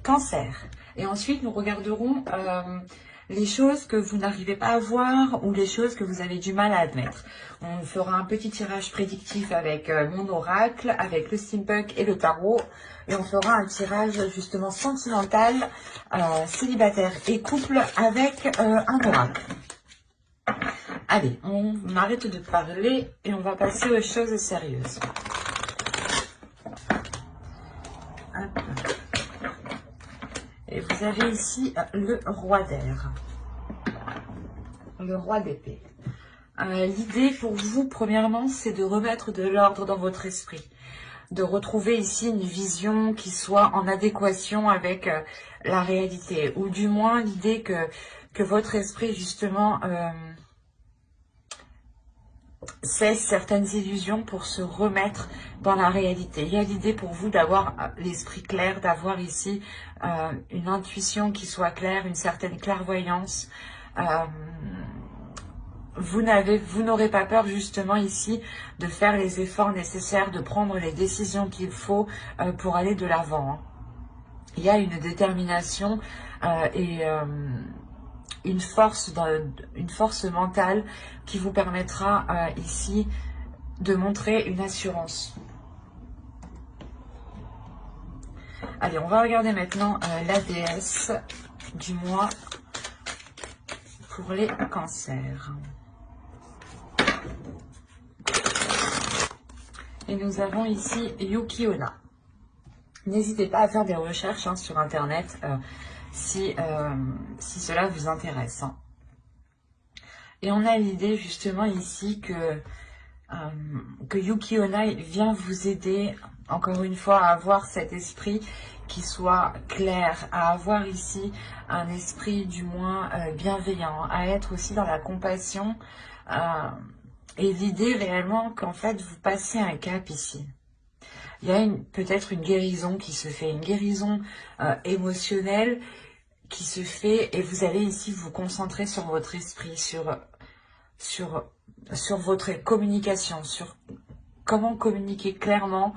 Cancer. Et ensuite, nous regarderons les choses que vous n'arrivez pas à voir ou les choses que vous avez du mal à admettre. On fera un petit tirage prédictif avec mon oracle, avec le steampunk et le tarot. Et on fera un tirage justement sentimental, célibataire et couple avec un oracle. Allez, on arrête de parler et on va passer aux choses sérieuses. Hop. Et vous avez ici le roi d'air, le roi d'épée. L'idée pour vous, premièrement, c'est de remettre de l'ordre dans votre esprit. De retrouver ici une vision qui soit en adéquation avec la réalité. Ou du moins l'idée que votre esprit, justement, cesse certaines illusions pour se remettre dans la réalité. Il y a l'idée pour vous d'avoir l'esprit clair, d'avoir ici une intuition qui soit claire, une certaine clairvoyance. Vous n'aurez pas peur justement ici de faire les efforts nécessaires, de prendre les décisions qu'il faut pour aller de l'avant. Il y a une détermination et une force mentale qui vous permettra ici de montrer une assurance. Allez, on va regarder maintenant la déesse du mois pour les cancers. Et nous avons ici Yuki Onna. N'hésitez pas à faire des recherches sur Internet si cela vous intéresse. Et on a l'idée justement ici que Yuki Onna vient vous aider, encore une fois, à avoir cet esprit qui soit clair, à avoir ici un esprit du moins bienveillant, à être aussi dans la compassion et l'idée réellement qu'en fait vous passez un cap ici. Il y a peut-être une guérison qui se fait, une guérison émotionnelle qui se fait et vous allez ici vous concentrer sur votre esprit, sur votre communication, sur comment communiquer clairement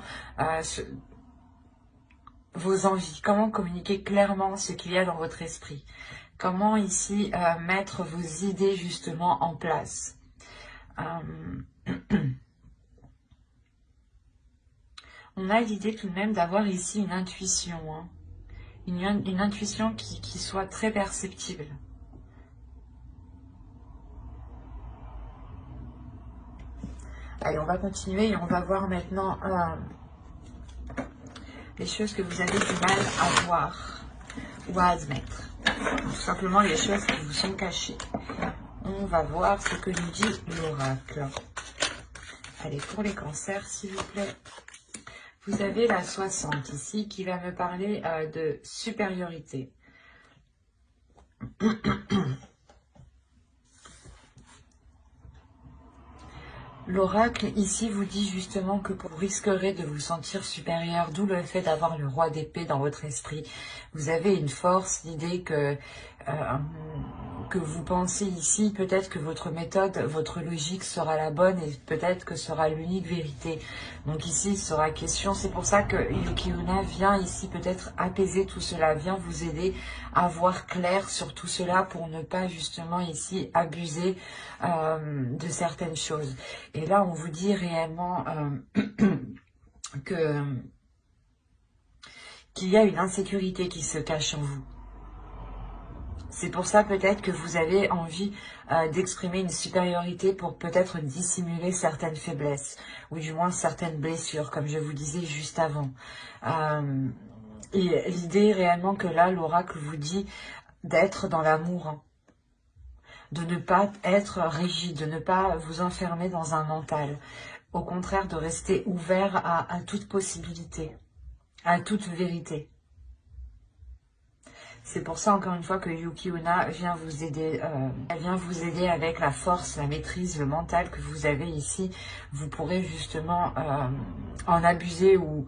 vos envies, comment communiquer clairement ce qu'il y a dans votre esprit, comment ici mettre vos idées justement en place. On a l'idée tout de même d'avoir ici une intuition, une intuition qui soit très perceptible. Allez, on va continuer et on va voir maintenant les choses que vous avez du mal à voir ou à admettre. Tout simplement les choses qui vous sont cachées. On va voir ce que nous dit l'oracle. Allez, pour les cancers, s'il vous plaît. Vous avez la 60 ici qui va me parler de supériorité. L'oracle ici vous dit justement que vous risquerez de vous sentir supérieur, d'où le fait d'avoir le roi d'épée dans votre esprit. Vous avez une force, l'idée que vous pensez ici, peut-être que votre méthode, votre logique sera la bonne et peut-être que sera l'unique vérité. Donc ici, il sera question, c'est pour ça que Yuki Onna vient ici peut-être apaiser tout cela, vient vous aider à voir clair sur tout cela pour ne pas justement ici abuser de certaines choses. Et là, on vous dit réellement qu'il y a une insécurité qui se cache en vous. C'est pour ça peut-être que vous avez envie d'exprimer une supériorité pour peut-être dissimuler certaines faiblesses ou du moins certaines blessures, comme je vous disais juste avant. Et l'idée réellement que là, l'oracle vous dit d'être dans l'amour, de ne pas être rigide, de ne pas vous enfermer dans un mental. Au contraire, de rester ouvert à toute possibilité, à toute vérité. C'est pour ça, encore une fois, que Yuki Onna vient vous aider. Elle vient vous aider avec la force, la maîtrise, le mental que vous avez ici. Vous pourrez justement en abuser ou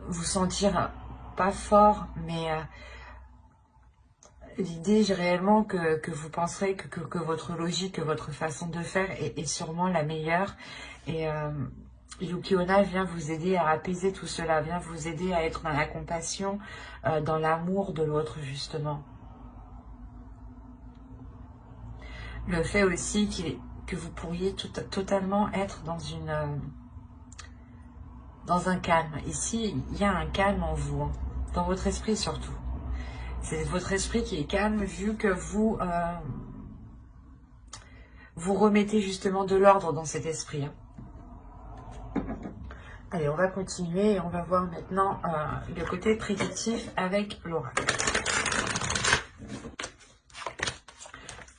vous sentir pas fort, mais l'idée réellement que vous penserez que votre logique, que votre façon de faire est sûrement la meilleure. Et Yuki-onna vient vous aider à apaiser tout cela, vient vous aider à être dans la compassion, dans l'amour de l'autre, justement. Le fait aussi que vous pourriez totalement être dans un calme. Ici, il y a un calme en vous, hein, dans votre esprit surtout. C'est votre esprit qui est calme vu que vous remettez justement de l'ordre dans cet esprit. Hein. Allez, on va continuer et on va voir maintenant le côté prédictif avec l'oracle.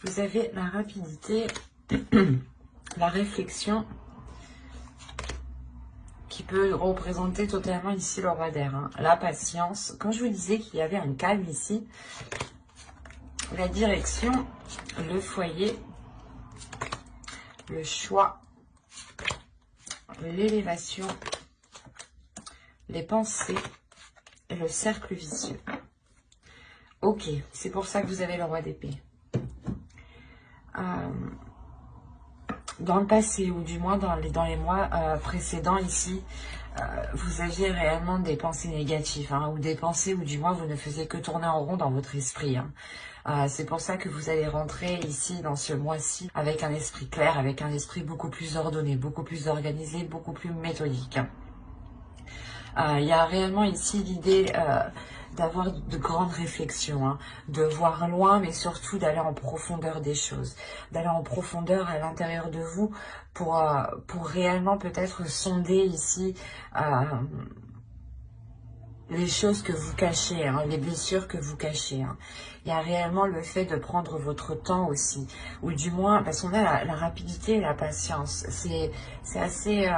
Vous avez la rapidité, la réflexion qui peut représenter totalement ici le roi d'air. Hein. La patience. Quand je vous disais qu'il y avait un calme ici, la direction, le foyer, le choix, l'élévation, les pensées et le cercle vicieux. Ok, c'est pour ça que vous avez le roi d'épée. Dans le passé, ou du moins dans les mois précédents ici, vous aviez réellement des pensées négatives, hein, ou des pensées où du moins vous ne faisiez que tourner en rond dans votre esprit. Hein. C'est pour ça que vous allez rentrer ici dans ce mois-ci avec un esprit clair, avec un esprit beaucoup plus ordonné, beaucoup plus organisé, beaucoup plus méthodique. Il y a réellement ici l'idée d'avoir de grandes réflexions, hein, de voir loin, mais surtout d'aller en profondeur des choses, d'aller en profondeur à l'intérieur de vous pour réellement peut-être sonder ici les choses que vous cachez, hein, les blessures que vous cachez. Hein. Il y a réellement le fait de prendre votre temps aussi, ou du moins, parce qu'on a la rapidité et la patience. C'est assez...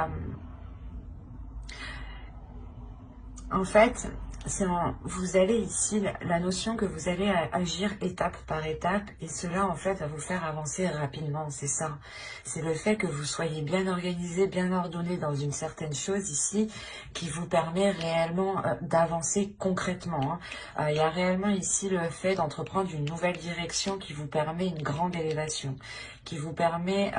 En fait, vous allez ici, la notion que vous allez agir étape par étape, et cela en fait va vous faire avancer rapidement, c'est ça. C'est le fait que vous soyez bien organisé, bien ordonné dans une certaine chose ici, qui vous permet réellement d'avancer concrètement. Hein. Il y a réellement ici le fait d'entreprendre une nouvelle direction qui vous permet une grande élévation, qui vous permet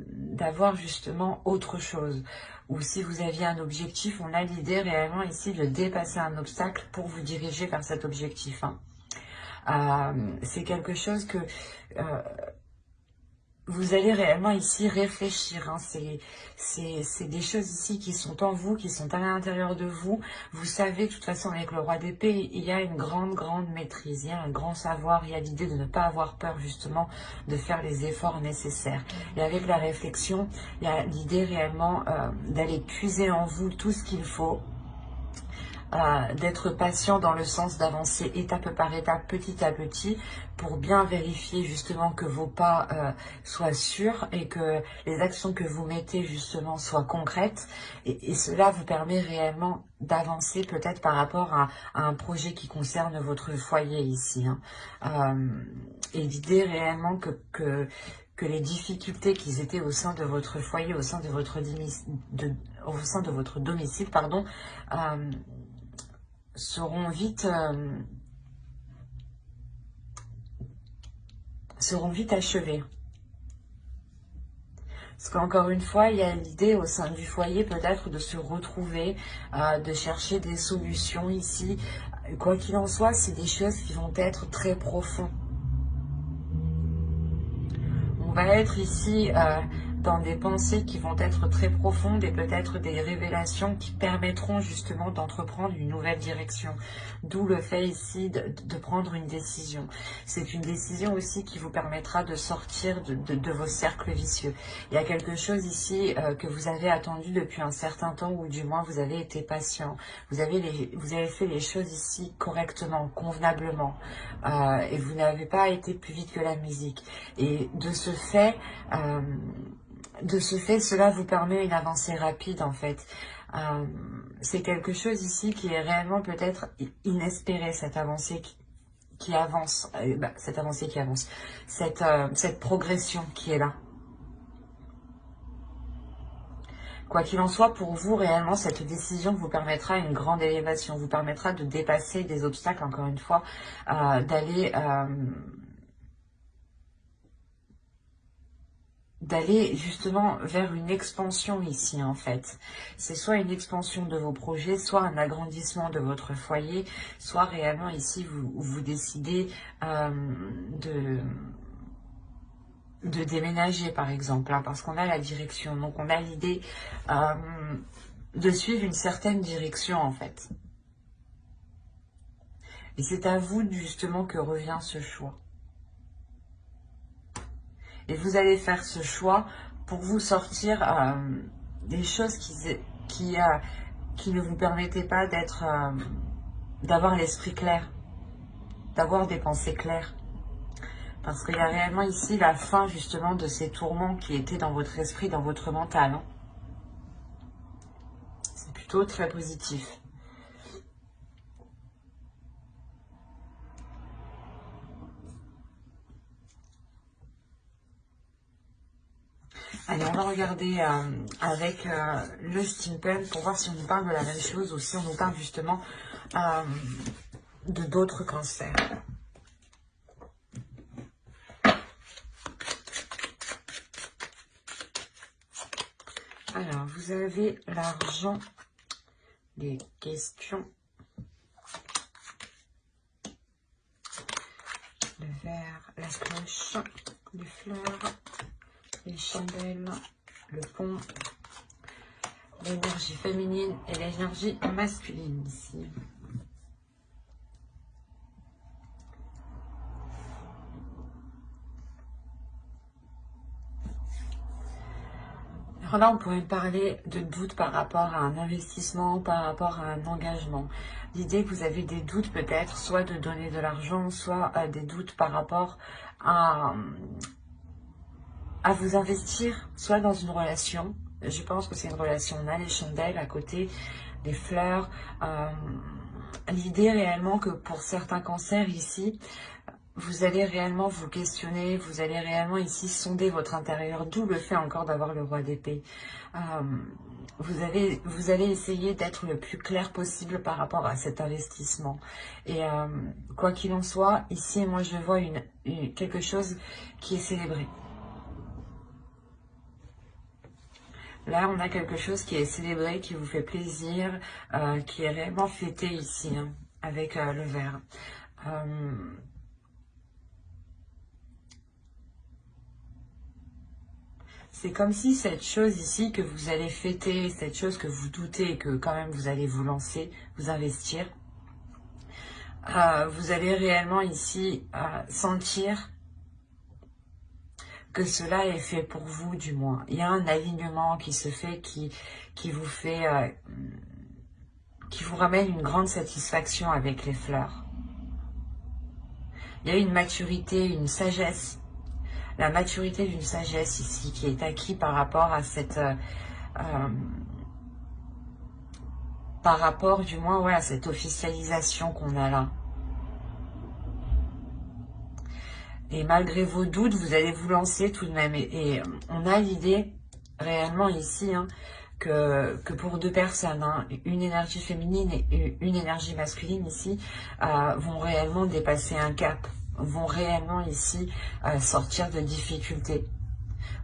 d'avoir justement autre chose. Ou si vous aviez un objectif, on a l'idée réellement ici de dépasser un obstacle pour vous diriger vers cet objectif. Hein. C'est quelque chose que vous allez réellement ici réfléchir. Hein. C'est des choses ici qui sont en vous, qui sont à l'intérieur de vous. Vous savez, de toute façon, avec le roi d'épée, il y a une grande maîtrise, il y a un grand savoir, il y a l'idée de ne pas avoir peur, justement, de faire les efforts nécessaires. Et avec la réflexion, il y a l'idée réellement d'aller puiser en vous tout ce qu'il faut, d'être patient dans le sens d'avancer étape par étape, petit à petit, pour bien vérifier justement que vos pas soient sûrs et que les actions que vous mettez justement soient concrètes. Et cela vous permet réellement d'avancer peut-être par rapport à un projet qui concerne votre foyer ici. Hein. Et l'idée réellement que les difficultés qui étaient au sein de votre foyer, au sein de votre domicile, pardon, seront vite achevées. Parce qu'encore une fois, il y a l'idée au sein du foyer peut-être de se retrouver, de chercher des solutions ici. Quoi qu'il en soit, c'est des choses qui vont être très profondes. On va être ici dans des pensées qui vont être très profondes et peut-être des révélations qui permettront justement d'entreprendre une nouvelle direction. D'où le fait ici de prendre une décision. C'est une décision aussi qui vous permettra de sortir de vos cercles vicieux. Il y a quelque chose ici que vous avez attendu depuis un certain temps, ou du moins vous avez été patient. Vous avez fait les choses ici correctement, convenablement. Et vous n'avez pas été plus vite que la musique. Et de ce fait... cela vous permet une avancée rapide en fait. C'est quelque chose ici qui est réellement peut-être inespéré, cette avancée qui avance, cette progression qui est là. Quoi qu'il en soit, pour vous, réellement, cette décision vous permettra une grande élévation, vous permettra de dépasser des obstacles, encore une fois, d'aller justement vers une expansion ici en fait. C'est soit une expansion de vos projets, soit un agrandissement de votre foyer, soit réellement ici vous décidez de déménager par exemple, hein, parce qu'on a la direction, donc on a l'idée de suivre une certaine direction en fait. Et c'est à vous justement que revient ce choix. Et vous allez faire ce choix pour vous sortir des choses qui ne vous permettaient pas d'avoir l'esprit clair, d'avoir des pensées claires. Parce qu'il y a réellement ici la fin justement de ces tourments qui étaient dans votre esprit, dans votre mental. Hein. C'est plutôt très positif. Allez, on va regarder avec le steampunk pour voir si on nous parle de la même chose ou si on nous parle justement de d'autres cancers. Alors, vous avez l'argent, les questions, le verre, la cloche, les fleurs, les chandelles, le pont, l'énergie féminine et l'énergie masculine ici. Alors là, on pourrait parler de doutes par rapport à un investissement, par rapport à un engagement. L'idée que vous avez des doutes peut-être, soit de donner de l'argent, soit des doutes par rapport à vous investir, soit dans une relation. Je pense que c'est une relation. On a les chandelles à côté, les fleurs. L'idée réellement que pour certains cancers ici, vous allez réellement vous questionner, vous allez réellement ici sonder votre intérieur, d'où le fait encore d'avoir le roi d'épée. Vous allez essayer d'être le plus clair possible par rapport à cet investissement. Et quoi qu'il en soit, ici, moi je vois quelque chose qui est célébré. Là, on a quelque chose qui est célébré, qui vous fait plaisir, qui est réellement fêté ici, hein, avec le verre. C'est comme si cette chose ici que vous allez fêter, cette chose que vous doutez que quand même vous allez vous lancer, vous investir, vous allez réellement ici sentir que cela est fait pour vous du moins. Il y a un alignement qui se fait, qui vous fait, qui vous ramène une grande satisfaction avec les fleurs. Il y a une maturité, une sagesse. La maturité d'une sagesse ici qui est acquise par rapport à cette... par rapport du moins ouais, à cette officialisation qu'on a là. Et malgré vos doutes, vous allez vous lancer tout de même. Et on a l'idée réellement ici hein, que pour deux personnes, hein, une énergie féminine et une énergie masculine ici, vont réellement dépasser un cap, vont réellement ici sortir de difficultés.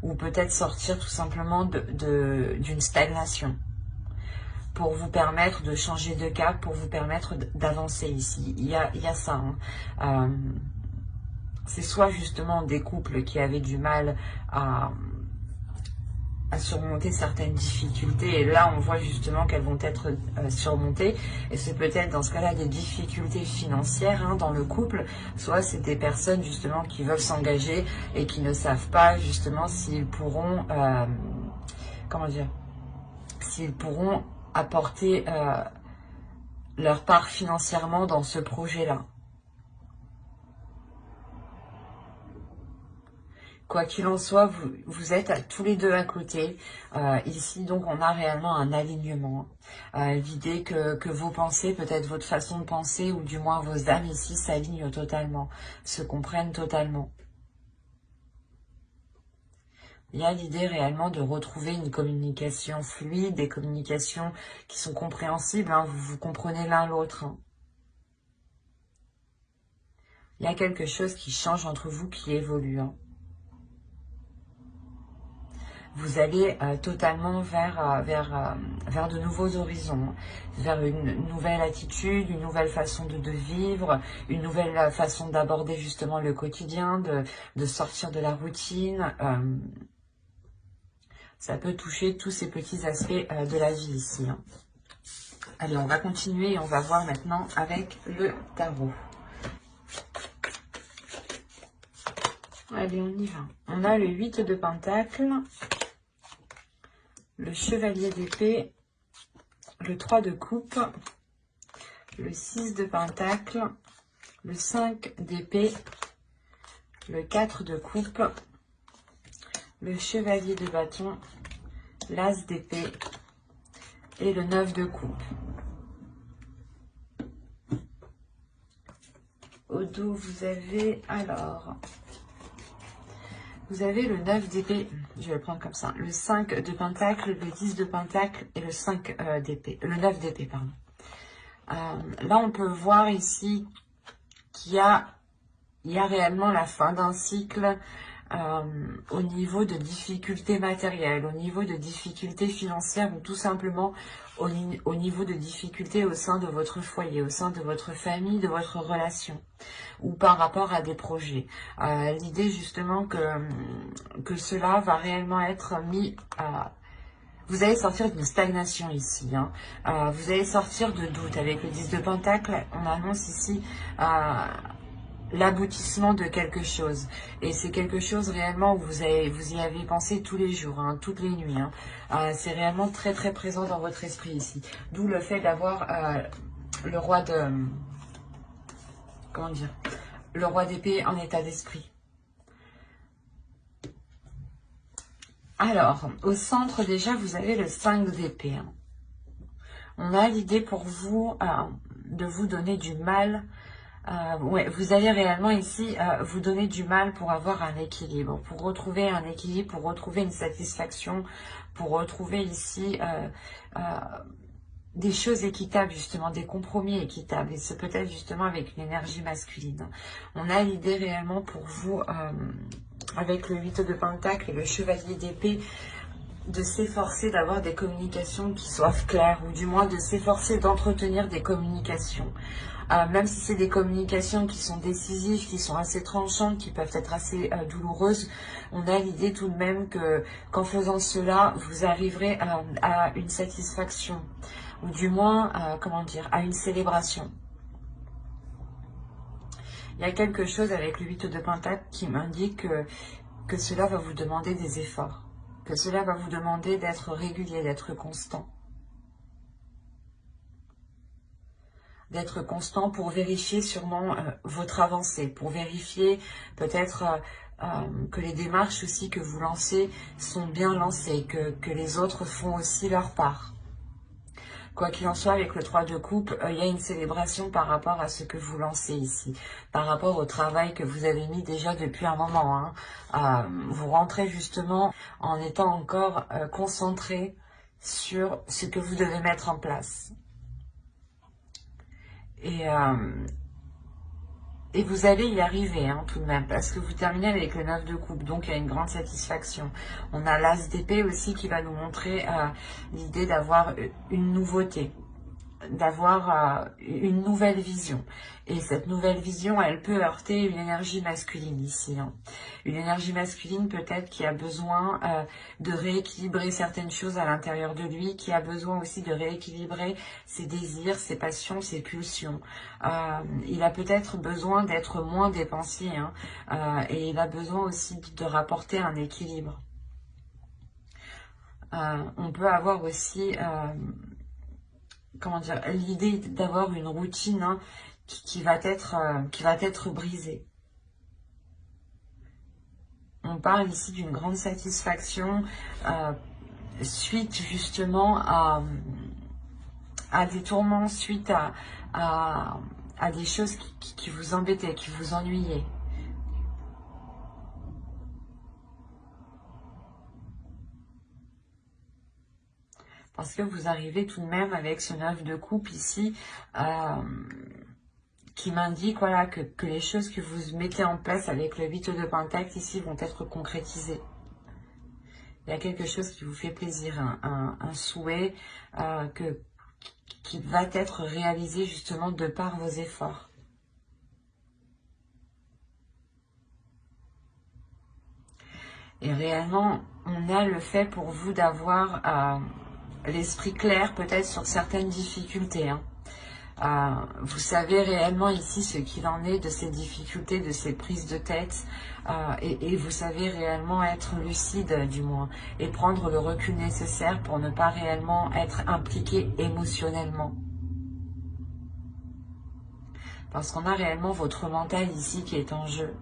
Ou peut-être sortir tout simplement d'une stagnation. Pour vous permettre de changer de cap, pour vous permettre d'avancer ici. Il y a ça. Hein. C'est soit justement des couples qui avaient du mal à surmonter certaines difficultés. Et là, on voit justement qu'elles vont être surmontées. Et c'est peut-être dans ce cas-là des difficultés financières hein, dans le couple. Soit c'est des personnes justement qui veulent s'engager et qui ne savent pas justement s'ils pourront... comment dire, s'ils pourront apporter leur part financièrement dans ce projet-là. Quoi qu'il en soit, vous êtes tous les deux à côté. Ici, donc, on a réellement un alignement. L'idée que vos pensées, peut-être votre façon de penser, ou du moins vos âmes ici, s'alignent totalement, se comprennent totalement. Il y a l'idée réellement de retrouver une communication fluide, des communications qui sont compréhensibles. Hein, vous comprenez l'un l'autre. Hein. Il y a quelque chose qui change entre vous, qui évolue. Hein. vous allez totalement vers de nouveaux horizons, vers une nouvelle attitude, une nouvelle façon de vivre, une nouvelle façon d'aborder justement le quotidien, de sortir de la routine. Ça peut toucher tous ces petits aspects de la vie ici. Hein. Allez, on va continuer et on va voir maintenant avec le tarot. Allez, on y va. On a le 8 de Pentacles, le Chevalier d'épée, le 3 de coupe, le 6 de Pentacles, le 5 d'épée, le 4 de coupe, le Chevalier de bâton, l'As d'épée et le 9 de coupe. Au dos, vous avez alors... Vous avez le 9 d'épée, je vais le prendre comme ça, le 5 de Pentacle, le 10 de Pentacle et le 5 d'épée, le 9 d'épée, pardon. Là, on peut voir ici qu'il y a réellement la fin d'un cycle au niveau de difficultés matérielles, au niveau de difficultés financières ou tout simplement au niveau de difficultés au sein de votre foyer, au sein de votre famille, de votre relation ou par rapport à des projets. L'idée justement que cela va réellement être mis à... Vous allez sortir d'une stagnation ici. Hein. Vous allez sortir de doute. Avec le 10 de Pentacle, on annonce ici l'aboutissement de quelque chose. Et c'est quelque chose réellement où vous y avez pensé tous les jours, hein, toutes les nuits. Hein. C'est réellement très très présent dans votre esprit ici. D'où le fait d'avoir le roi de... Comment dire? Le roi d'épée en état d'esprit. Alors, au centre déjà, vous avez le 5 d'épée. Hein. On a l'idée pour vous de vous donner du mal. Ouais, vous allez réellement ici vous donner du mal pour avoir un équilibre, pour retrouver un équilibre, pour retrouver une satisfaction, pour retrouver ici des choses équitables, justement, des compromis équitables. Et c'est peut-être justement avec une énergie masculine. On a l'idée réellement pour vous, avec le 8 de Pentacle et le Chevalier d'épée, de s'efforcer d'avoir des communications qui soient claires, ou du moins de s'efforcer d'entretenir des communications. Même si c'est des communications qui sont décisives, qui sont assez tranchantes, qui peuvent être assez douloureuses, on a l'idée tout de même qu'en faisant cela, vous arriverez à une satisfaction, ou du moins, comment dire, à une célébration. Il y a quelque chose avec le 8 de Pentacle qui m'indique que cela va vous demander des efforts, que cela va vous demander d'être régulier, d'être constant. D'être constant pour vérifier sûrement votre avancée, pour vérifier peut-être que les démarches aussi que vous lancez sont bien lancées, que les autres font aussi leur part. Quoi qu'il en soit, avec le 3 de coupe, il y a une célébration par rapport à ce que vous lancez ici, par rapport au travail que vous avez mis déjà depuis un moment. Hein. Vous rentrez justement en étant encore concentré sur ce que vous devez mettre en place. Et vous allez y arriver hein, tout de même, parce que vous terminez avec le 9 de coupe, donc il y a une grande satisfaction. On a l'As d'épée aussi qui va nous montrer l'idée d'avoir une nouveauté, d'avoir une nouvelle vision. Et cette nouvelle vision, elle peut heurter une énergie masculine ici. Hein. Une énergie masculine peut-être qui a besoin de rééquilibrer certaines choses à l'intérieur de lui, qui a besoin aussi de rééquilibrer ses désirs, ses passions, ses pulsions. Il a peut-être besoin d'être moins dépensier hein, et il a besoin aussi de rapporter un équilibre. On peut avoir aussi... comment dire, l'idée d'avoir une routine hein, qui va être brisée. On parle ici d'une grande satisfaction suite justement à des tourments, suite à des choses qui vous embêtaient, qui vous ennuyaient. Parce que vous arrivez tout de même avec ce 9 de coupe ici, qui m'indique voilà, que les choses que vous mettez en place avec le 8 de Pentacle ici vont être concrétisées. Il y a quelque chose qui vous fait plaisir, un souhait qui va être réalisé justement de par vos efforts. Et réellement, on a le fait pour vous d'avoir l'esprit clair peut-être sur certaines difficultés. Vous savez réellement ici ce qu'il en est de ces difficultés, de ces prises de tête, et vous savez réellement être lucide du moins, et prendre le recul nécessaire pour ne pas réellement être impliqué émotionnellement. Parce qu'on a réellement votre mental ici qui est en jeu.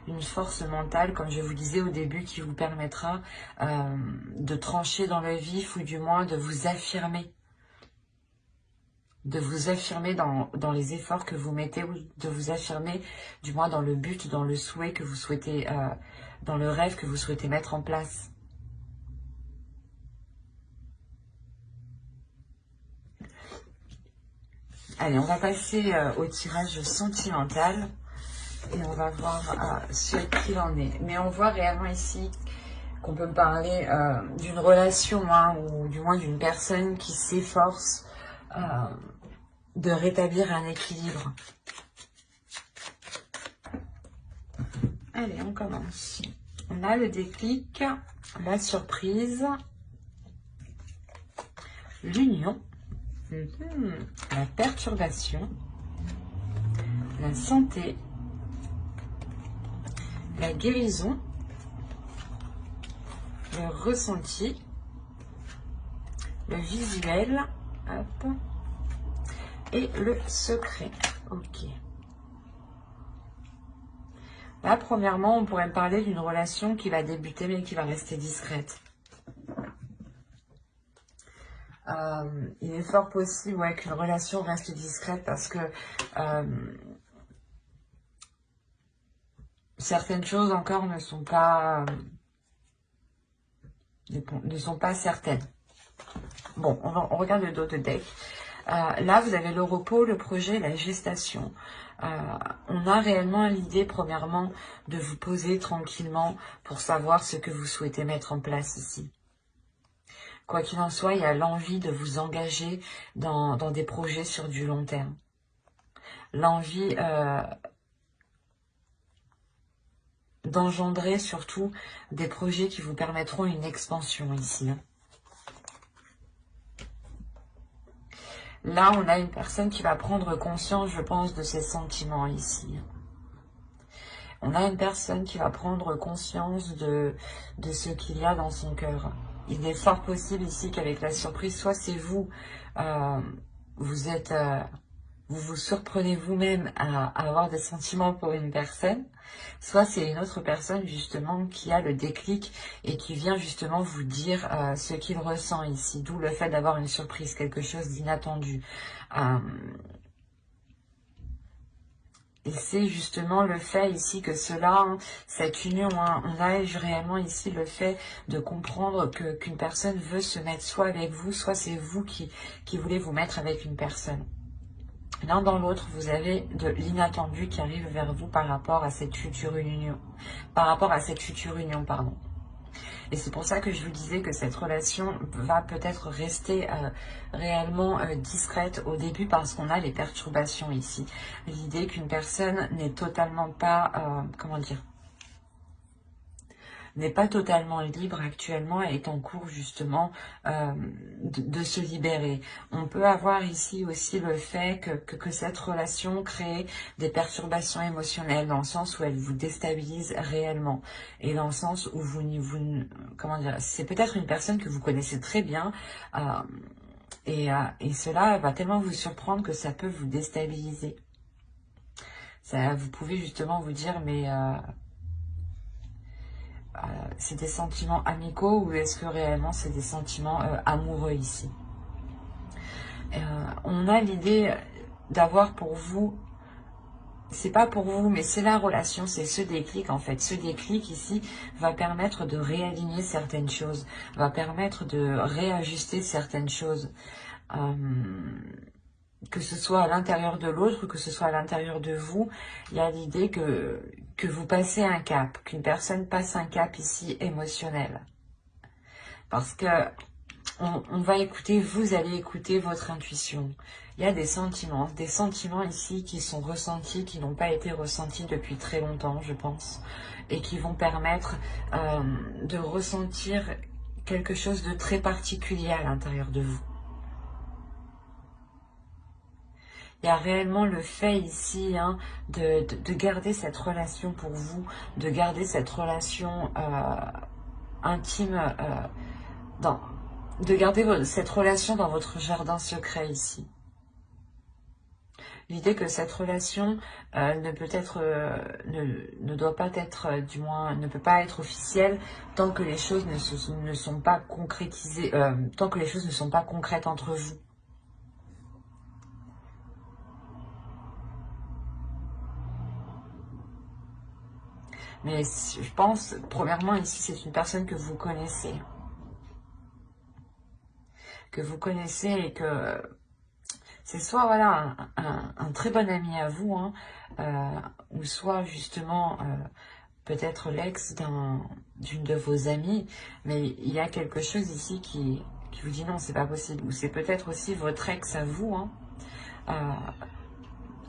Une force mentale, comme je vous disais au début, qui vous permettra de trancher dans le vif ou du moins de vous affirmer. De vous affirmer dans les efforts que vous mettez ou de vous affirmer du moins dans le but, dans le souhait que vous souhaitez, dans le rêve que vous souhaitez mettre en place. Allez, on va passer au tirage sentimental. Et on va voir ce qu'il en est. Mais on voit réellement ici qu'on peut parler d'une relation, ou du moins d'une personne qui s'efforce de rétablir un équilibre. Allez, on commence. On a le déclic, la surprise, l'union, la perturbation, la santé, la guérison, le ressenti, le visuel, hop, et le secret. Ok. Là, premièrement, on pourrait me parler d'une relation qui va débuter mais qui va rester discrète. Il est fort possible qu'une relation reste discrète parce que certaines choses encore ne sont pas certaines. Bon, on regarde le dos de deck. Là, vous avez le repos, le projet, la gestation. On a réellement l'idée, premièrement, de vous poser tranquillement pour savoir ce que vous souhaitez mettre en place ici. Quoi qu'il en soit, il y a l'envie de vous engager dans des projets sur du long terme. L'envie d'engendrer surtout des projets qui vous permettront une expansion ici. Là, on a une personne qui va prendre conscience, je pense, de ses sentiments ici. On a une personne qui va prendre conscience de ce qu'il y a dans son cœur. Il est fort possible ici qu'avec la surprise, soit c'est vous, vous vous surprenez vous-même à avoir des sentiments pour une personne, soit c'est une autre personne justement qui a le déclic et qui vient justement vous dire ce qu'il ressent ici, d'où le fait d'avoir une surprise, quelque chose d'inattendu. Et c'est justement le fait ici que cela, cette union, on a réellement ici le fait de comprendre qu'une personne veut se mettre soit avec vous, soit c'est vous qui voulez vous mettre avec une personne. L'un dans l'autre, vous avez de l'inattendu qui arrive vers vous par rapport à cette future union. Pardon. Et c'est pour ça que je vous disais que cette relation va peut-être rester réellement discrète au début parce qu'on a les perturbations ici. L'idée qu'une personne n'est totalement pas, n'est pas totalement libre actuellement et est en cours justement de se libérer. On peut avoir ici aussi le fait que cette relation crée des perturbations émotionnelles dans le sens où elle vous déstabilise réellement et dans le sens où c'est peut-être une personne que vous connaissez très bien et cela va tellement vous surprendre que ça peut vous déstabiliser. Vous pouvez justement vous dire mais c'est des sentiments amicaux ou est-ce que réellement c'est des sentiments amoureux ici? On a l'idée d'avoir pour vous, c'est pas pour vous, mais c'est la relation, c'est ce déclic en fait. Ce déclic ici va permettre de réaligner certaines choses, va permettre de réajuster certaines choses. Que ce soit à l'intérieur de l'autre ou que ce soit à l'intérieur de vous, il y a l'idée que vous passez un cap, qu'une personne passe un cap ici émotionnel. Parce que on va écouter, vous allez écouter votre intuition. Il y a des sentiments ici qui sont ressentis, qui n'ont pas été ressentis depuis très longtemps, je pense, et qui vont permettre de ressentir quelque chose de très particulier à l'intérieur de vous. Il y a réellement le fait ici de garder cette relation pour vous, de garder cette relation intime, de garder cette relation dans votre jardin secret ici. L'idée que cette relation ne doit pas être, du moins, ne peut pas être officielle tant que les choses ne sont pas concrétisées, tant que les choses ne sont pas concrètes entre vous. Mais je pense, premièrement, ici, c'est une personne que vous connaissez. Que vous connaissez et que c'est soit voilà, un très bon ami à vous, ou soit justement peut-être l'ex d'une de vos amies. Mais il y a quelque chose ici qui vous dit non, c'est pas possible. Ou c'est peut-être aussi votre ex à vous,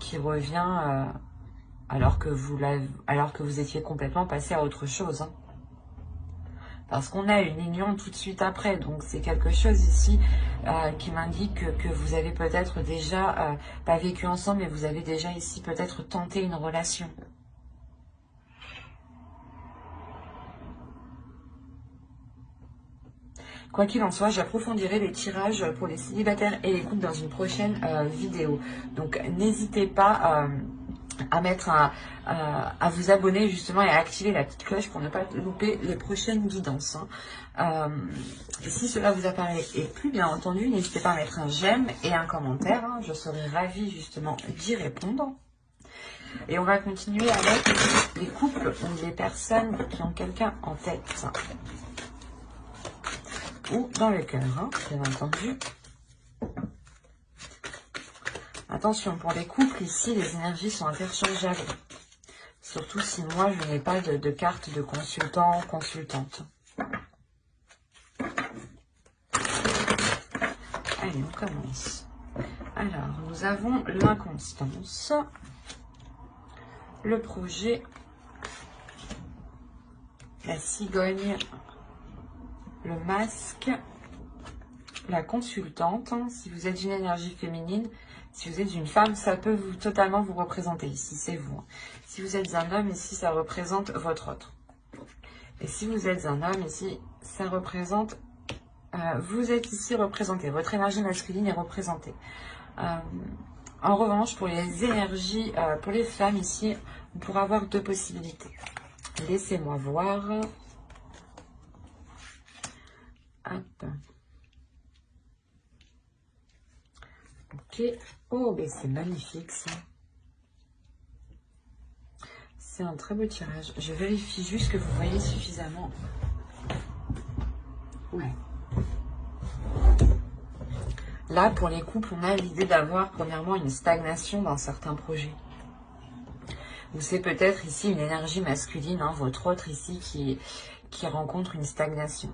qui revient... alors que vous étiez complètement passé à autre chose. Parce qu'on a une union tout de suite après. Donc c'est quelque chose ici qui m'indique que vous avez peut-être déjà, pas vécu ensemble, mais vous avez déjà ici peut-être tenté une relation. Quoi qu'il en soit, j'approfondirai les tirages pour les célibataires et les couples dans une prochaine vidéo. Donc n'hésitez pas à vous abonner justement et à activer la petite cloche pour ne pas louper les prochaines guidances. Et si cela vous apparaît et plus bien entendu, n'hésitez pas à mettre un j'aime et un commentaire. Je serai ravie justement d'y répondre. Et on va continuer avec les couples ou les personnes qui ont quelqu'un en tête. Ou dans le cœur, bien entendu. Attention, pour les couples, ici, les énergies sont interchangeables. Surtout si moi, je n'ai pas de carte de consultant ou consultante. Allez, on commence. Alors, nous avons l'inconstance, le projet, la cigogne, le masque, la consultante. Si vous êtes une énergie féminine, si vous êtes une femme, ça peut totalement vous représenter. Ici, c'est vous. Si vous êtes un homme, ici, ça représente votre autre. Et si vous êtes un homme, ici, ça représente... vous êtes ici représenté. Votre énergie masculine est représentée. En revanche, pour les énergies, pour les femmes, ici, on pourra avoir deux possibilités. Laissez-moi voir. Hop. Ok. Oh, mais c'est magnifique, ça. C'est un très beau tirage. Je vérifie juste que vous voyez suffisamment. Ouais. Là, pour les couples, on a l'idée d'avoir, premièrement, une stagnation dans certains projets. Ou c'est peut-être ici une énergie masculine, votre autre ici, qui rencontre une stagnation.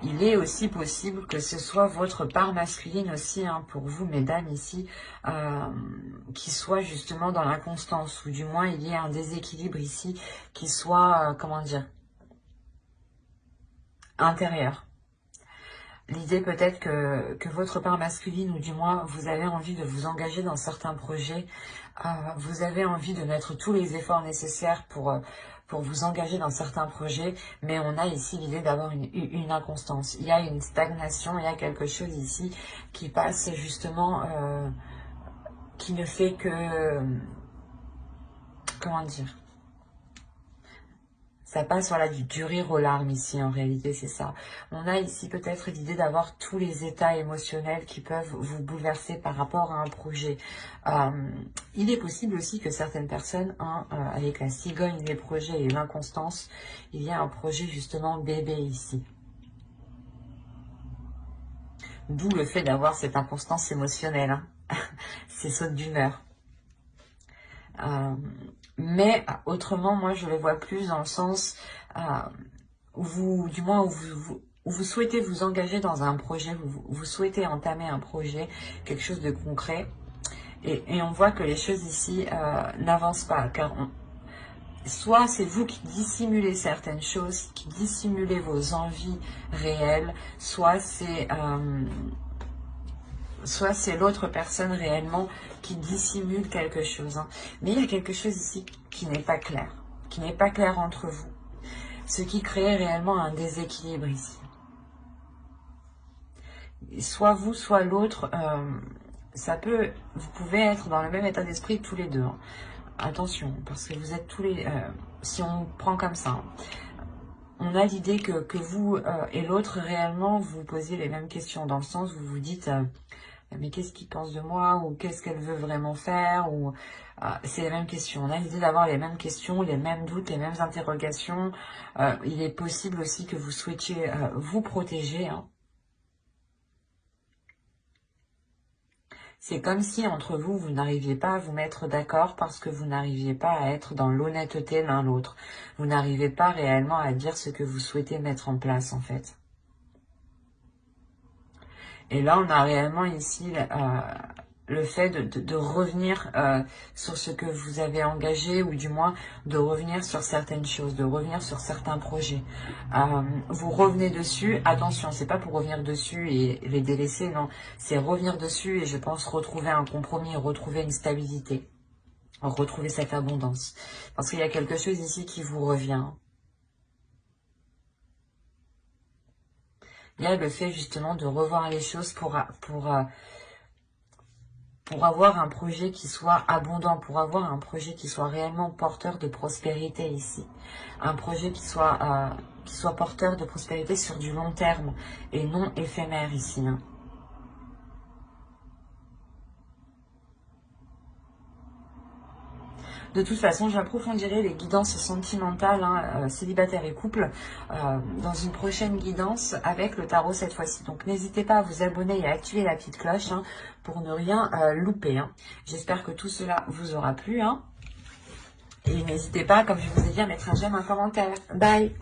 Il est aussi possible que ce soit votre part masculine aussi, pour vous, mesdames, ici, qui soit justement dans l'inconstance, ou du moins il y ait un déséquilibre ici, qui soit, comment dire, intérieur. L'idée peut-être que votre part masculine, ou du moins vous avez envie de vous engager dans certains projets, vous avez envie de mettre tous les efforts nécessaires pour vous engager dans certains projets, mais on a ici l'idée d'avoir une inconstance. Il y a une stagnation, il y a quelque chose ici qui passe justement, qui ne fait que, comment dire, ça passe voilà, du rire aux larmes ici, en réalité, c'est ça. On a ici peut-être l'idée d'avoir tous les états émotionnels qui peuvent vous bouleverser par rapport à un projet. Il est possible aussi que certaines personnes, avec la cigogne, les projets et l'inconstance, il y a un projet justement bébé ici. D'où le fait d'avoir cette inconstance émotionnelle, ces sautes d'humeur. Mais autrement, moi, je le vois plus dans le sens où vous vous souhaitez vous engager dans un projet, vous souhaitez entamer un projet, quelque chose de concret. Et on voit que les choses ici n'avancent pas, car soit c'est vous qui dissimulez certaines choses, qui dissimulez vos envies réelles, soit c'est l'autre personne réellement qui dissimule quelque chose. Hein. Mais il y a quelque chose ici qui n'est pas clair entre vous, ce qui crée réellement un déséquilibre ici. Soit vous, soit l'autre, vous pouvez être dans le même état d'esprit tous les deux. Hein. Attention, parce que vous êtes tous les... si on prend comme ça, hein, on a l'idée que vous et l'autre, réellement, vous posez les mêmes questions. Dans le sens où vous vous dites, mais qu'est-ce qu'il pense de moi? Ou qu'est-ce qu'elle veut vraiment faire? Ou c'est les mêmes questions. On a l'idée d'avoir les mêmes questions, les mêmes doutes, les mêmes interrogations. Il est possible aussi que vous souhaitiez vous protéger, hein. C'est comme si entre vous, vous n'arriviez pas à vous mettre d'accord parce que vous n'arriviez pas à être dans l'honnêteté l'un l'autre. Vous n'arrivez pas réellement à dire ce que vous souhaitez mettre en place en fait. Et là, on a réellement ici le fait de revenir sur ce que vous avez engagé, ou du moins de revenir sur certaines choses, de revenir sur certains projets. Vous revenez dessus, attention, c'est pas pour revenir dessus et les délaisser, non, c'est revenir dessus et je pense retrouver un compromis, retrouver une stabilité, retrouver cette abondance. Parce qu'il y a quelque chose ici qui vous revient. Il y a le fait justement de revoir les choses pour avoir un projet qui soit abondant, pour avoir un projet qui soit réellement porteur de prospérité ici. Un projet qui soit porteur de prospérité sur du long terme et non éphémère ici. Hein. De toute façon, j'approfondirai les guidances sentimentales, hein, célibataire et couple, dans une prochaine guidance avec le tarot cette fois-ci. Donc n'hésitez pas à vous abonner et à activer la petite cloche hein, pour ne rien louper. Hein. J'espère que tout cela vous aura plu. Hein. Et n'hésitez pas, comme je vous ai dit, à mettre un j'aime, un commentaire. Bye!